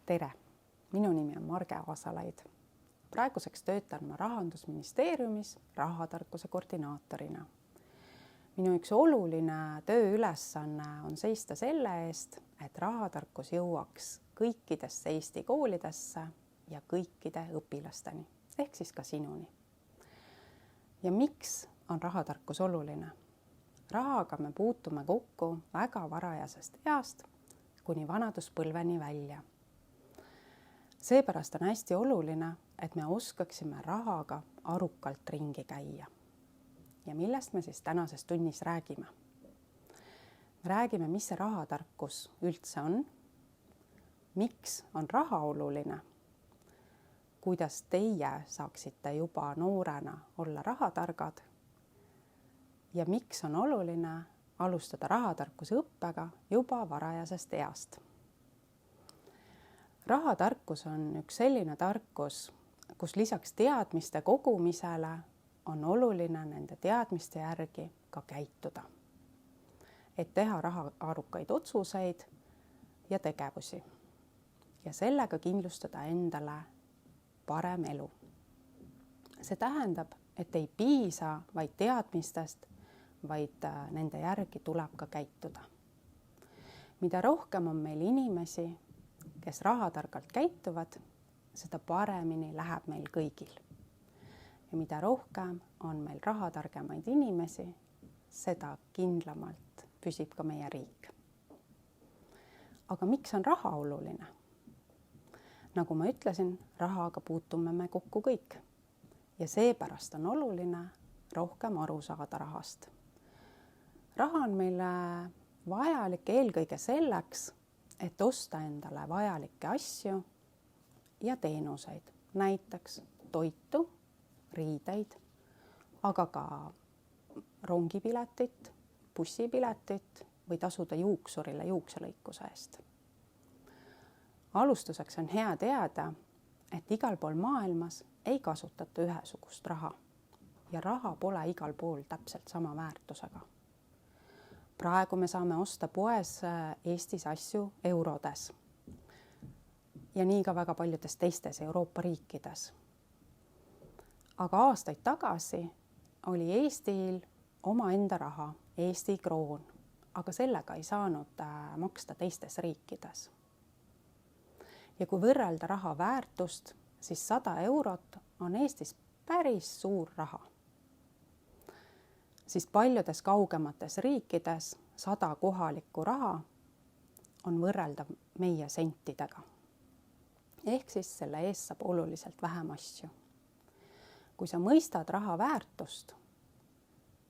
Tere! Minu nimi on Marge Aasalaid. Praeguseks töötan ma Rahandusministeeriumis rahatarkuse koordinaatorina. Minu üks oluline tööülesanne on seista selle eest, et rahatarkus jõuaks kõikidesse Eesti koolidesse ja kõikide õpilasteni, ehk siis ka sinuni. Ja miks on rahatarkus oluline? Rahaga me puutume kokku väga varajasest east kuni vanaduspõlveni välja. Seepärast on hästi oluline, et me oskaksime rahaga arukalt ringi käia. Ja millest me siis tänases tunnis räägime? Me räägime, mis see rahatarkus üldse on, miks on raha oluline, kuidas teie saaksite juba noorena olla rahatargad ja miks on oluline alustada rahatarkuse õppega juba varajasest east. Rahatarkus on üks selline tarkus, kus lisaks teadmiste kogumisele on oluline nende teadmiste järgi ka käituda, et teha rahaarukaid otsuseid ja tegevusi ja sellega kindlustada endale parem elu. See tähendab, et ei piisa vaid teadmistest, vaid nende järgi tuleb ka käituda. Mida rohkem on meil inimesi, kes rahatargalt käituvad, seda paremini läheb meil kõigil. Ja mida rohkem on meil rahatargemaid inimesi, seda kindlamalt püsib ka meie riik. Aga miks on raha oluline? Nagu ma ütlesin, rahaga puutume me kokku kõik ja seepärast on oluline rohkem aru saada rahast. Raha on meile vajalik eelkõige selleks, et osta endale vajalikke asju ja teenuseid, näiteks toitu, riideid, aga ka rongipiletit, bussipiletit või tasuda juuksurile juukselõikuse eest. Alustuseks on hea teada, et igal pool maailmas ei kasutata ühesugust raha ja raha pole igal pool täpselt sama väärtusega. Praegu me saame osta poes Eestis asju eurodes ja nii ka väga paljudes teistes Euroopa riikides. Aga aastaid tagasi oli Eestil omaenda raha, Eesti kroon, aga sellega ei saanud maksta teistes riikides. Ja kui võrrelda raha väärtust, siis 100 eurot on Eestis päris suur raha. Siis paljudes kaugemates riikides 100 kohalikku raha on võrreldav meie sentidega. Ehk siis selle eest saab oluliselt vähem asju. Kui sa mõistad raha väärtust,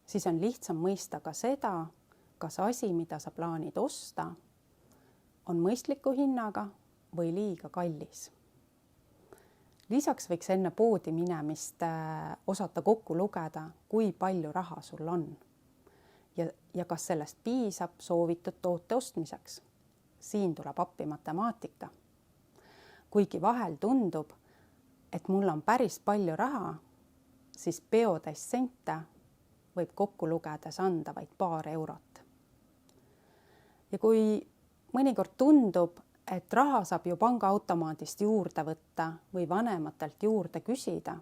siis on lihtsam mõista ka seda, kas asi, mida sa plaanid osta, on mõistliku hinnaga või liiga kallis. Lisaks võiks enne poodi minemist osata kokku lugeda, kui palju raha sul on ja kas sellest piisab soovitud toote ostmiseks. Siin tuleb appi matemaatika. Kuigi vahel tundub, et mul on päris palju raha, siis peotäis sente võib kokku lugedes anda vaid paar eurot. Ja kui mõnikord tundub, et raha saab ju pangaautomaadist juurde võtta või vanematelt juurde küsida,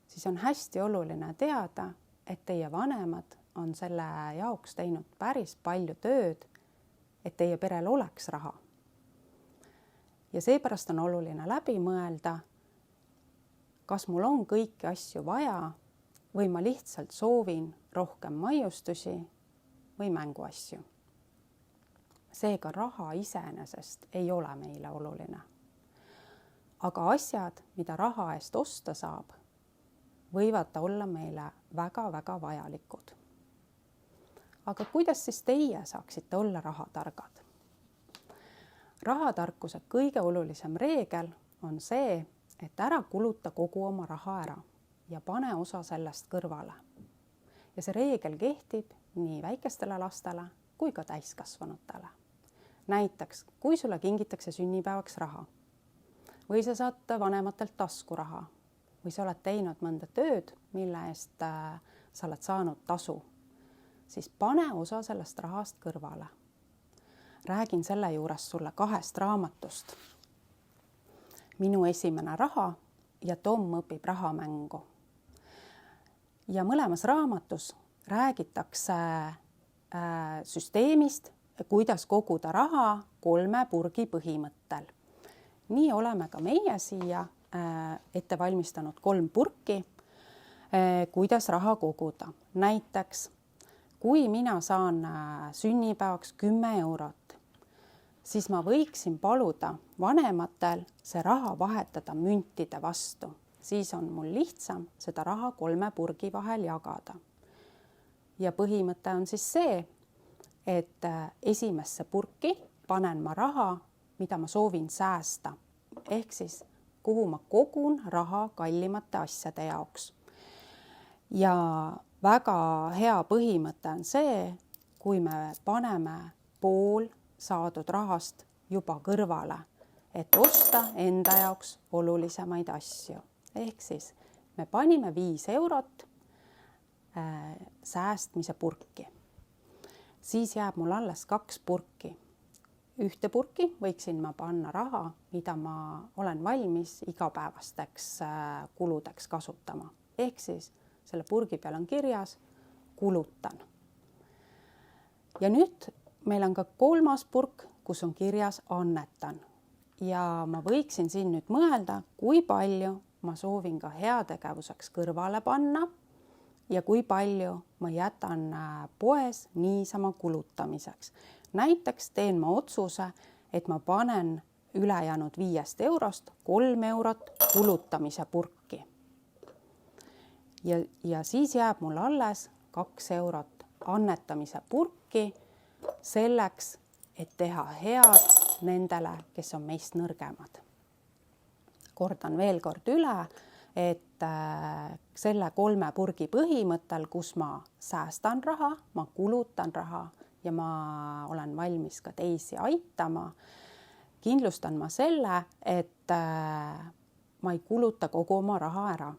siis on hästi oluline teada, et teie vanemad on selle jaoks teinud päris palju tööd, et teie perel oleks raha. Ja seepärast on oluline läbi mõelda, kas mul on kõiki asju vaja või ma lihtsalt soovin rohkem maiustusi või mänguasju. Seega raha iseenesest ei ole meile oluline. Aga asjad, mida raha eest osta saab, võivad olla meile väga-väga vajalikud. Aga kuidas siis teie saaksite olla rahatargad? Rahatarkuse kõige olulisem reegel on see, et ära kuluta kogu oma raha ära ja pane osa sellest kõrvale. Ja see reegel kehtib nii väikestele lastele kui ka täiskasvanutele. Näiteks, kui sulle kingitakse sünnipäevaks raha või sa saad vanematelt taskuraha või sa oled teinud mõnda tööd, mille eest sa oled saanud tasu, siis pane osa sellest rahast kõrvale. Räägin selle juures sulle 2 raamatust. Minu esimene raha ja Tom õpib rahamängu. Ja mõlemas raamatus räägitakse süsteemist, kuidas koguda raha 3 purgi põhimõttel. Nii oleme ka meie siia ette valmistanud 3 purki, kuidas raha koguda. Näiteks, kui mina saan sünnipäevaks 10 eurot, siis ma võiksin paluda vanematel see raha vahetada müntide vastu. Siis on mul lihtsam seda raha 3 purgi vahel jagada. Ja põhimõte on siis see, et esimesse purki panen ma raha, mida ma soovin säästa. Ehk siis, kuhu ma kogun raha kallimate asjade jaoks. Ja väga hea põhimõte on see, kui me paneme pool saadud rahast juba kõrvale, et osta enda jaoks olulisemaid asju. Ehk siis me panime 5 eurot säästmise purki. Siis jääb mul alles 2 purki. Ühte purki võiksin ma panna raha, mida ma olen valmis igapäevasteks kuludeks kasutama. Ehk siis selle purgi peal on kirjas kulutan. Ja nüüd meil on ka 3. purk, kus on kirjas annetan. Ja ma võiksin siin nüüd mõelda, kui palju ma soovin ka heategevuseks kõrvale panna ja kui palju ma jätan poes niisama kulutamiseks. Näiteks teen ma otsuse, et ma panen ülejäänud 5 eurost 3 eurot kulutamise purki. Ja siis jääb mul alles 2 eurot annetamise purki selleks, et teha head nendele, kes on meist nõrgemad. Kordan veel kord üle, et selle 3 purgi põhimõttel, kus ma säästan raha, ma kulutan raha ja ma olen valmis ka teisi aitama, kindlustan ma selle, et ma ei kuluta kogu oma raha ära.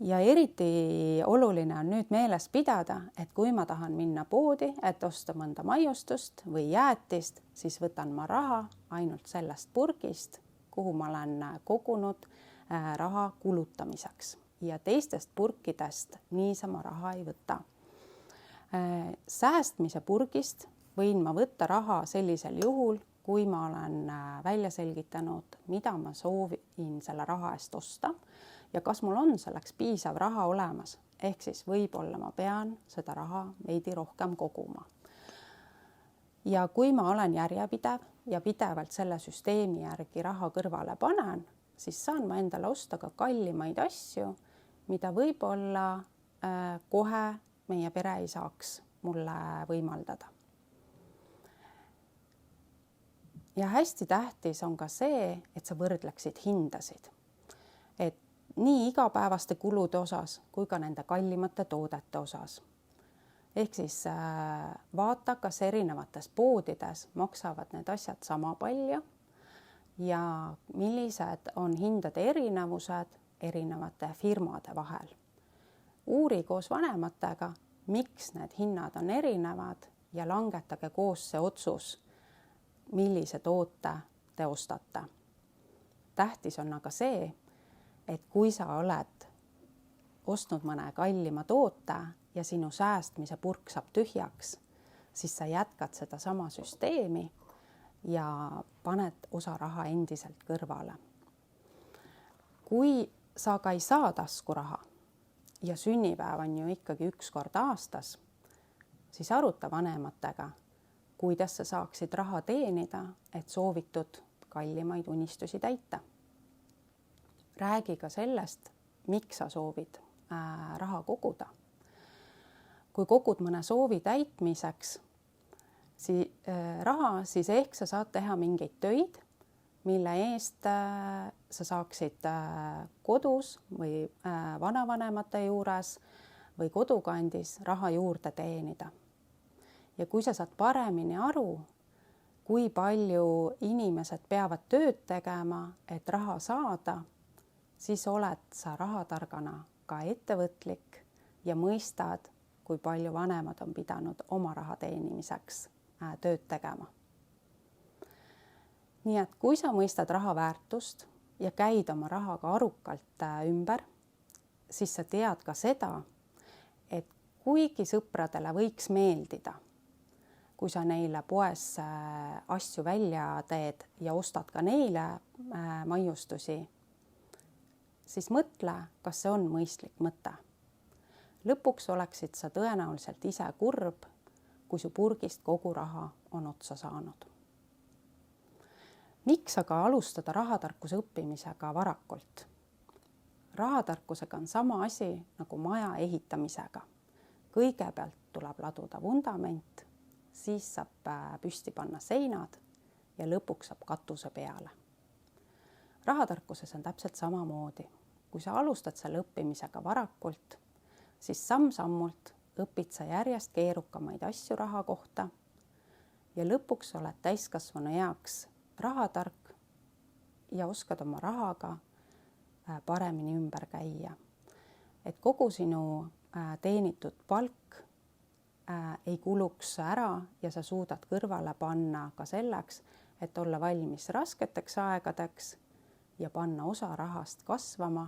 Ja eriti oluline on nüüd meeles pidada, et kui ma tahan minna poodi, et osta mõnda maiustust või jäätist, siis võtan ma raha ainult sellest purgist, kuhu ma olen kogunud raha kulutamiseks. Ja teistest purkidest niisama raha ei võta. Säästmise purgist võin ma võtta raha sellisel juhul, kui ma olen välja selgitanud, mida ma soovin selle raha eest osta ja kas mul on selleks piisav raha olemas. Ehk siis võib-olla ma pean seda raha veidi rohkem koguma. Ja kui ma olen järjepidev ja pidevalt selle süsteemi järgi raha kõrvale panen, siis saan ma endale osta ka kallimaid asju, mida võib-olla kohe meie pere ei saaks mulle võimaldada. Ja hästi tähtis on ka see, et sa võrdleksid hindasid. Et nii igapäevaste kulude osas kui ka nende kallimate toodete osas. Ehk siis vaata, kas erinevates poodides maksavad need asjad sama palju ja millised on hindade erinevused erinevate firmade vahel. Uuri koos vanematega, miks need hinnad on erinevad ja langetage koos see otsus, millise toote te ostate. Tähtis on aga see, et kui sa oled ostnud mõne kallima toote ja sinu säästmise purk saab tühjaks, siis sa jätkad seda sama süsteemi ja paned osa raha endiselt kõrvale. Kui sa ka ei saa taskuraha ja sünnipäev on ju ikkagi 1 kord aastas, siis aruta vanematega, kuidas sa saaksid raha teenida, et soovitud kallimaid unistusi täita. Räägi ka sellest, miks sa soovid raha koguda. Kui kogud mõne soovi täitmiseks raha, siis ehk sa saad teha mingeid töid, mille eest sa saaksid kodus või vanavanemate juures või kodukandis raha juurde teenida. Ja kui sa saad paremini aru, kui palju inimesed peavad tööd tegema, et raha saada, siis oled sa rahatargana ka ettevõtlik ja mõistad, kui palju vanemad on pidanud oma raha teenimiseks tööd tegema. Nii et kui sa mõistad raha väärtust ja käid oma rahaga arukalt ümber, siis sa tead ka seda, et kuigi sõpradele võiks meeldida, kui sa neile poes asju välja teed ja ostad ka neile maiustusi, siis mõtle, kas see on mõistlik mõte. Lõpuks oleksid sa tõenäoliselt ise kurb, kui su purgist kogu raha on otsa saanud. Miks aga alustada rahatarkuse õppimisega varakult? Rahatarkusega on sama asi nagu maja ehitamisega. Kõigepealt tuleb laduda vundament, siis saab püsti panna seinad ja lõpuks saab katuse peale. Rahatarkuses on täpselt samamoodi. Kui sa alustad selle õppimisega varakult, siis samm-sammult õpid sa järjest keerukamaid asju raha kohta ja lõpuks oled täiskasvanu eaks rahatark ja oskad oma rahaga paremini ümber käia. Et kogu sinu teenitud palk ei kuluks ära ja sa suudad kõrvale panna ka selleks, et olla valmis rasketeks aegadeks ja panna osa rahast kasvama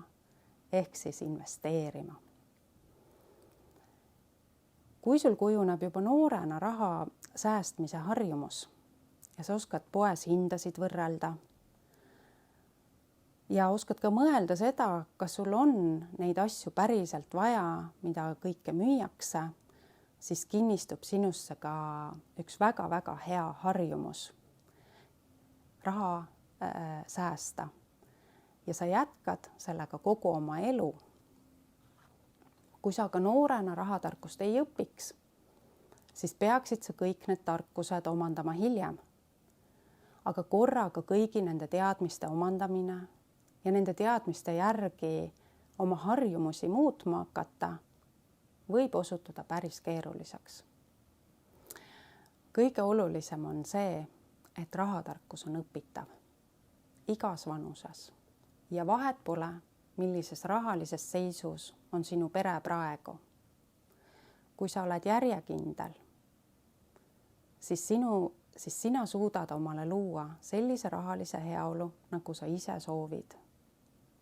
ehk siis investeerima. Kui sul kujuneb juba noorena raha säästmise harjumus ja sa oskad poes hindasid võrrelda ja oskad ka mõelda seda, kas sul on neid asju päriselt vaja, mida kõike müüakse, siis kinnistub sinusse ka üks väga-väga hea harjumus raha säästa. Ja sa jätkad sellega kogu oma elu. Kui sa ka noorena rahatarkust ei õpiks, siis peaksid sa kõik need tarkused omandama hiljem. Aga korraga kõigi nende teadmiste omandamine ja nende teadmiste järgi oma harjumusi muutma hakata võib osutuda päris keeruliseks. Kõige olulisem on see, et rahatarkus on õpitav igas vanuses ja vahet pole, millises rahalises seisus on sinu pere praegu. Kui sa oled järjekindel, siis sina suudad omale luua sellise rahalise heaolu, nagu sa ise soovid.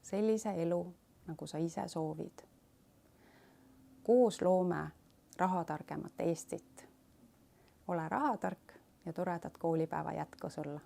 Sellise elu, nagu sa ise soovid. Koos loome rahatargemat Eestit. Ole rahatark ja toredat koolipäeva jätku sulle!